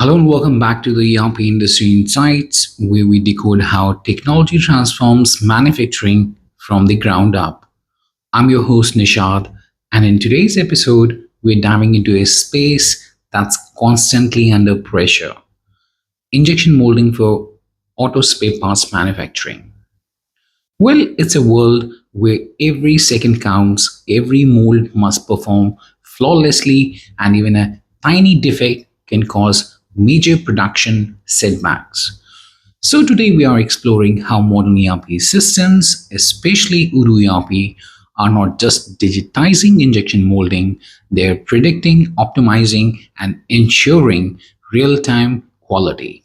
Hello and welcome back to the ERP Industry Insights, where we decode how technology transforms manufacturing from the ground up. I'm your host Nishad, and in today's episode, we're diving into a space that's constantly under pressure: injection molding for auto spare parts manufacturing. Well, it's a world where every second counts, every mold must perform flawlessly, and even a tiny defect can cause major production setbacks. So, today we are exploring how modern ERP systems, especially Odoo ERP, are not just digitizing injection molding, they're predicting, optimizing, and ensuring real time quality.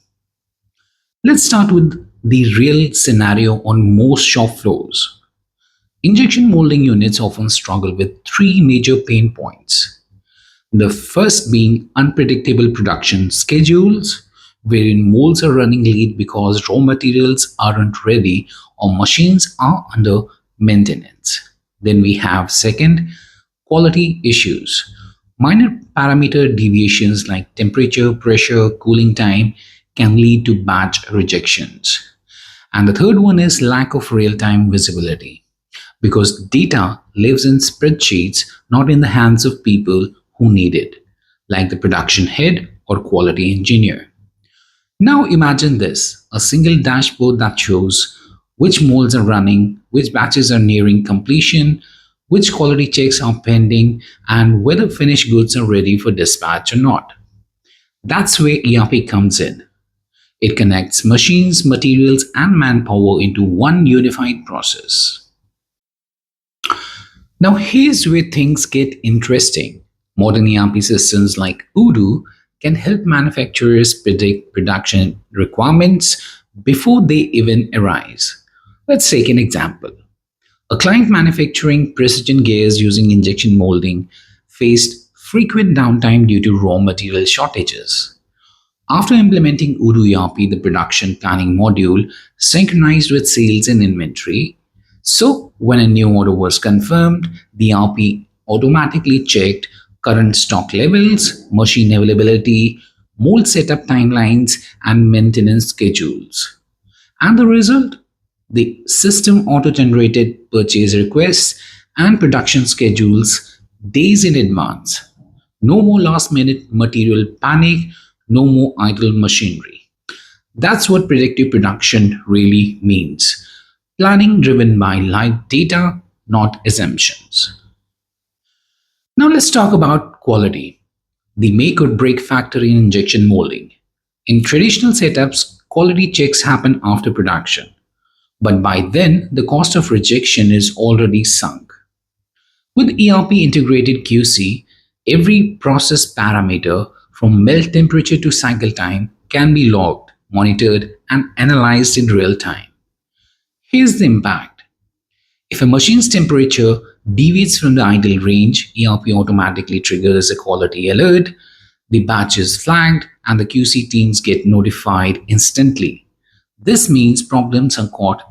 Let's start with the real scenario on most shop floors. Injection molding units often struggle with three major pain points. The first being unpredictable production schedules, wherein molds are running late because raw materials aren't ready or machines are under maintenance. Then we have second, quality issues. Minor parameter deviations like temperature, pressure, cooling time can lead to batch rejections. And the third one is lack of real time visibility, because data lives in spreadsheets, not in the hands of people who need it, like the production head or quality engineer. Now imagine this: a single dashboard that shows which molds are running, which batches are nearing completion, which quality checks are pending, and whether finished goods are ready for dispatch or not. That's where ERP comes in. It connects machines, materials, and manpower into one unified process. Now, here's where things get interesting. Modern ERP systems like Odoo can help manufacturers predict production requirements before they even arise. Let's take an example. A client manufacturing precision gears using injection molding faced frequent downtime due to raw material shortages. After implementing Odoo ERP, the production planning module synchronized with sales and inventory. So, when a new order was confirmed, the ERP automatically checked current stock levels, machine availability, mold setup timelines, and maintenance schedules. And the result? The system auto generated purchase requests and production schedules days in advance. No more last minute material panic, no more idle machinery. That's what predictive production really means: planning driven by live data, not assumptions. Now let's talk about quality, the make or break factor in injection molding. In traditional setups, quality checks happen after production, but by then the cost of rejection is already sunk. With ERP integrated QC, every process parameter from melt temperature to cycle time can be logged, monitored, and analyzed in real time. Here's the impact. If a machine's temperature deviates from the ideal range, ERP automatically triggers a quality alert, the batch is flagged, and the QC teams get notified instantly. This means problems are caught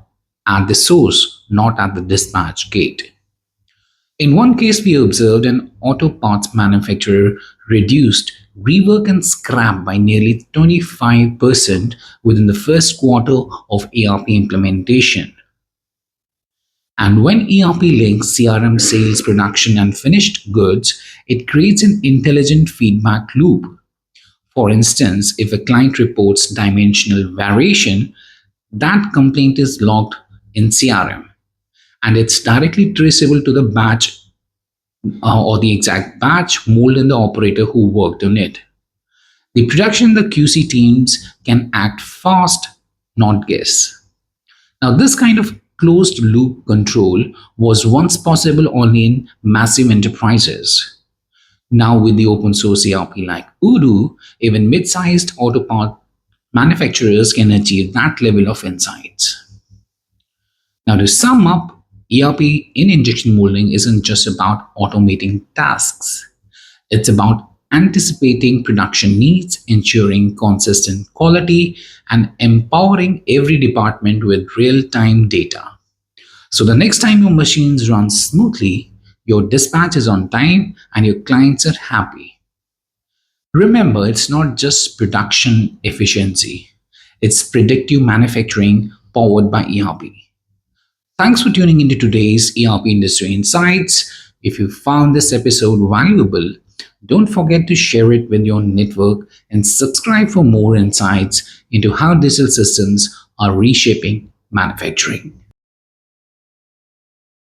at the source, not at the dispatch gate. In one case, we observed an auto parts manufacturer reduced rework and scrap by nearly 25% within the first quarter of ERP implementation. And when ERP links CRM, sales, production, and finished goods, it creates an intelligent feedback loop. For instance, if a client reports dimensional variation, that complaint is logged in CRM, and it's directly traceable to the batch or the exact batch, mold, and the operator who worked on it. The production and the QC teams can act fast, not guess. Now, this kind of closed loop control was once possible only in massive enterprises. Now, with the open source ERP like Odoo, even mid sized auto part manufacturers can achieve that level of insights. Now, to sum up, ERP in injection molding isn't just about automating tasks, it's about anticipating production needs, ensuring consistent quality, and empowering every department with real time data. So the next time your machines run smoothly, your dispatch is on time, and your clients are happy. Remember, it's not just production efficiency, it's predictive manufacturing powered by ERP. Thanks for tuning into today's ERP Industry Insights. If you found this episode valuable, don't forget to share it with your network and subscribe for more insights into how digital systems are reshaping manufacturing.